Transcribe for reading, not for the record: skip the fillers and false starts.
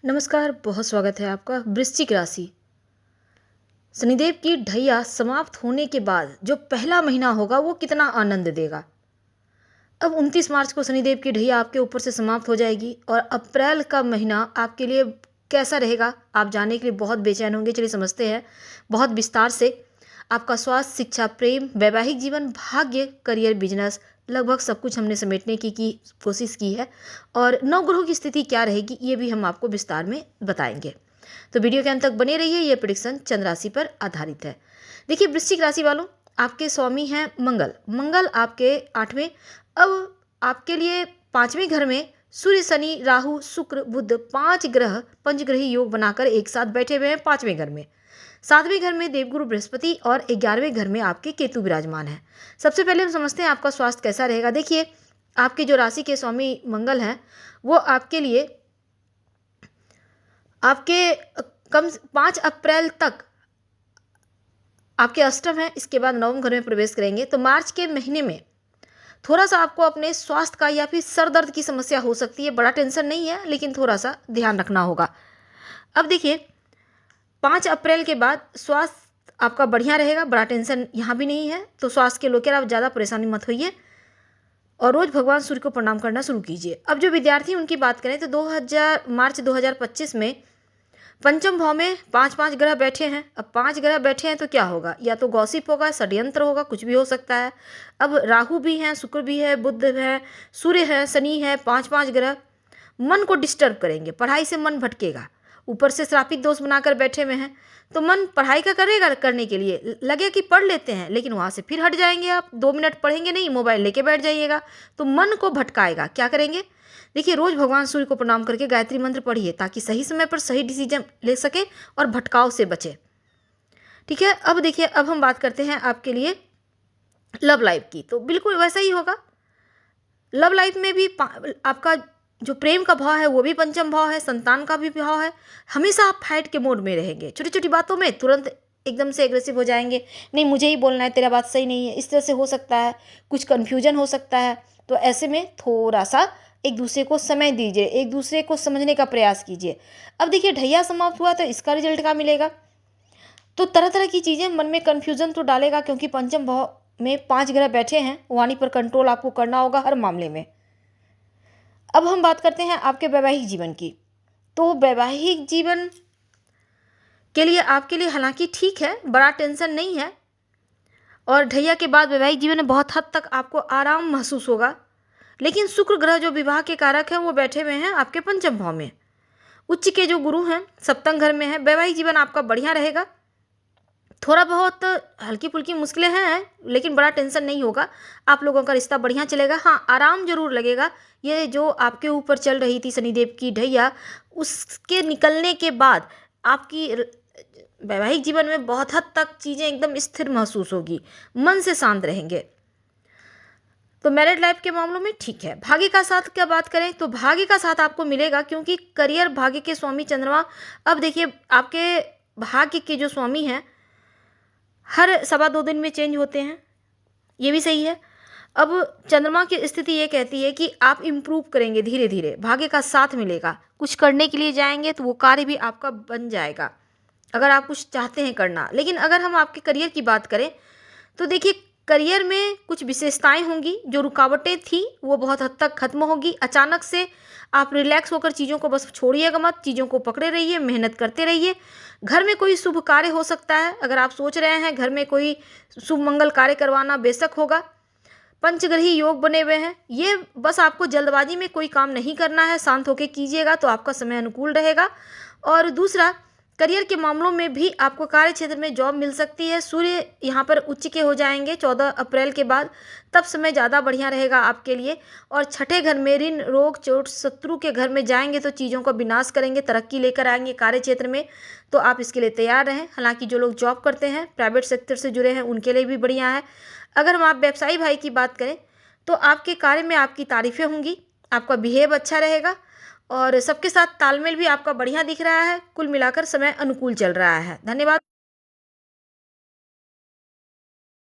नमस्कार, बहुत स्वागत है आपका। वृश्चिक राशि, शनिदेव की ढैया समाप्त होने के बाद जो पहला महीना होगा वो कितना आनंद देगा। अब 29 मार्च को शनिदेव की ढैया आपके ऊपर से समाप्त हो जाएगी और अप्रैल का महीना आपके लिए कैसा रहेगा आप जानने के लिए बहुत बेचैन होंगे। चलिए समझते हैं बहुत विस्तार से। आपका स्वास्थ्य, शिक्षा, प्रेम, वैवाहिक जीवन, भाग्य, करियर, बिजनेस, लगभग सब कुछ हमने समेटने की कोशिश की है। और नौ ग्रहों की स्थिति क्या रहेगी ये भी हम आपको विस्तार में बताएंगे। तो वीडियो के अंत तक बने रहिए। ये प्रेडिक्शन चंद्र राशि पर आधारित है। देखिए वृश्चिक राशि वालों, आपके स्वामी हैं मंगल। मंगल आपके 8वें, अब आपके लिए 5वें घर में सूर्य, शनि, राहु, शुक्र, बुध, 5 ग्रह पंचग्रही योग बनाकर एक साथ बैठे हुए हैं 5वें घर में। 7वें घर में देवगुरु बृहस्पति और 11वें घर में आपके केतु विराजमान है। सबसे पहले हम समझते हैं आपका स्वास्थ्य कैसा रहेगा। देखिए आपके जो राशि के स्वामी मंगल हैं वो आपके लिए आपके कम 5 अप्रैल तक आपके अष्टम है, इसके बाद नवम घर में प्रवेश करेंगे। तो मार्च के महीने में थोड़ा सा आपको अपने स्वास्थ्य का या फिर सर दर्द की समस्या हो सकती है। बड़ा टेंशन नहीं है लेकिन थोड़ा सा ध्यान रखना होगा। अब देखिए 5 अप्रैल के बाद स्वास्थ्य आपका बढ़िया रहेगा, बड़ा टेंशन यहाँ भी नहीं है। तो स्वास्थ्य के लेकर आप ज़्यादा परेशानी मत होइए और रोज़ भगवान सूर्य को प्रणाम करना शुरू कीजिए। अब जो विद्यार्थी उनकी बात करें तो मार्च 2025 में पंचम भाव में 5 ग्रह बैठे हैं। अब 5 ग्रह बैठे हैं तो क्या होगा, या तो गॉसिप होगा, षड्यंत्र होगा, कुछ भी हो सकता है। अब राहु भी हैं, शुक्र भी है, बुध है, सूर्य है, शनि है, 5 ग्रह मन को डिस्टर्ब करेंगे। पढ़ाई से मन भटकेगा, ऊपर से श्रापित दोष बनाकर बैठे हुए हैं। तो मन पढ़ाई का करेगा, करने के लिए लगे कि पढ़ लेते हैं लेकिन वहाँ से फिर हट जाएंगे। आप 2 मिनट पढ़ेंगे नहीं, मोबाइल लेके बैठ जाइएगा तो मन को भटकाएगा। क्या करेंगे, देखिए रोज़ भगवान सूर्य को प्रणाम करके गायत्री मंत्र पढ़िए ताकि सही समय पर सही डिसीजन ले सके और भटकाव से बचे। ठीक है। अब देखिए अब हम बात करते हैं आपके लिए लव लाइफ की। तो बिल्कुल वैसा ही होगा। लव लाइफ में भी आपका जो प्रेम का भाव है वो भी पंचम भाव है, संतान का भी भाव है। हमेशा आप फाइट के मोड में रहेंगे। छोटी छोटी बातों में तुरंत एकदम से एग्रेसिव हो जाएंगे, नहीं मुझे ही बोलना है, तेरा बात सही नहीं है, इस तरह से हो सकता है, कुछ कन्फ्यूजन हो सकता है। तो ऐसे में थोड़ा सा एक दूसरे को समय दीजिए, एक दूसरे को समझने का प्रयास कीजिए। अब देखिए ढैया समाप्त हुआ तो इसका रिजल्ट क्या मिलेगा। तो तरह तरह की चीज़ें मन में कन्फ्यूजन तो डालेगा, क्योंकि पंचम भाव में 5 ग्रह बैठे हैं, वाणी पर कंट्रोल आपको करना होगा हर मामले में। अब हम बात करते हैं आपके वैवाहिक जीवन की। तो वैवाहिक जीवन के लिए आपके लिए हालांकि ठीक है, बड़ा टेंशन नहीं है और ढैया के बाद वैवाहिक जीवन में बहुत हद तक आपको आराम महसूस होगा। लेकिन शुक्र ग्रह जो विवाह के कारक हैं वो बैठे हुए हैं आपके पंचम भाव में। उच्च के जो गुरु हैं सप्तम घर में है। वैवाहिक जीवन आपका बढ़िया रहेगा। थोड़ा बहुत हल्की फुल्की मुश्किलें हैं लेकिन बड़ा टेंशन नहीं होगा। आप लोगों का रिश्ता बढ़िया चलेगा। हाँ, आराम जरूर लगेगा। ये जो आपके ऊपर चल रही थी शनिदेव की ढैया, उसके निकलने के बाद आपकी वैवाहिक जीवन में बहुत हद तक चीज़ें एकदम स्थिर महसूस होगी, मन से शांत रहेंगे। तो मैरिड लाइफ के मामलों में ठीक है। भाग्य का साथ क्या बात करें तो भाग्य का साथ आपको मिलेगा, क्योंकि करियर भाग्य के स्वामी चंद्रमा। अब देखिए आपके भाग्य के जो स्वामी हैं हर 2.25 दिन में चेंज होते हैं, ये भी सही है। अब चंद्रमा की स्थिति ये कहती है कि आप इम्प्रूव करेंगे धीरे धीरे, भाग्य का साथ मिलेगा। कुछ करने के लिए जाएंगे तो वो कार्य भी आपका बन जाएगा अगर आप कुछ चाहते हैं करना। लेकिन अगर हम आपके करियर की बात करें तो देखिए करियर में कुछ विशेषताएं होंगी, जो रुकावटें थी वो बहुत हद तक खत्म होगी। अचानक से आप रिलैक्स होकर चीज़ों को बस छोड़िएगा मत, चीज़ों को पकड़े रहिए, मेहनत करते रहिए। घर में कोई शुभ कार्य हो सकता है, अगर आप सोच रहे हैं घर में कोई शुभ मंगल कार्य करवाना, बेशक होगा। पंचग्रही योग बने हुए हैं, ये बस आपको जल्दबाजी में कोई काम नहीं करना है, शांत होकर कीजिएगा तो आपका समय अनुकूल रहेगा। और दूसरा, करियर के मामलों में भी आपको कार्य क्षेत्र में जॉब मिल सकती है। सूर्य यहाँ पर उच्च के हो जाएंगे 14 अप्रैल के बाद, तब समय ज़्यादा बढ़िया रहेगा आपके लिए। और छठे घर में ऋण, रोग, चोट, शत्रु के घर में जाएंगे तो चीज़ों का विनाश करेंगे, तरक्की लेकर आएंगे कार्य क्षेत्र में। तो आप इसके लिए तैयार रहें। हालांकि जो लोग जॉब करते हैं, प्राइवेट सेक्टर से जुड़े हैं, उनके लिए भी बढ़िया है। अगर हम आप व्यवसायी भाई की बात करें तो आपके कार्य में आपकी तारीफ़ें होंगी, आपका बिहेव अच्छा रहेगा और सबके साथ तालमेल भी आपका बढ़िया दिख रहा है। कुल मिलाकर समय अनुकूल चल रहा है। धन्यवाद।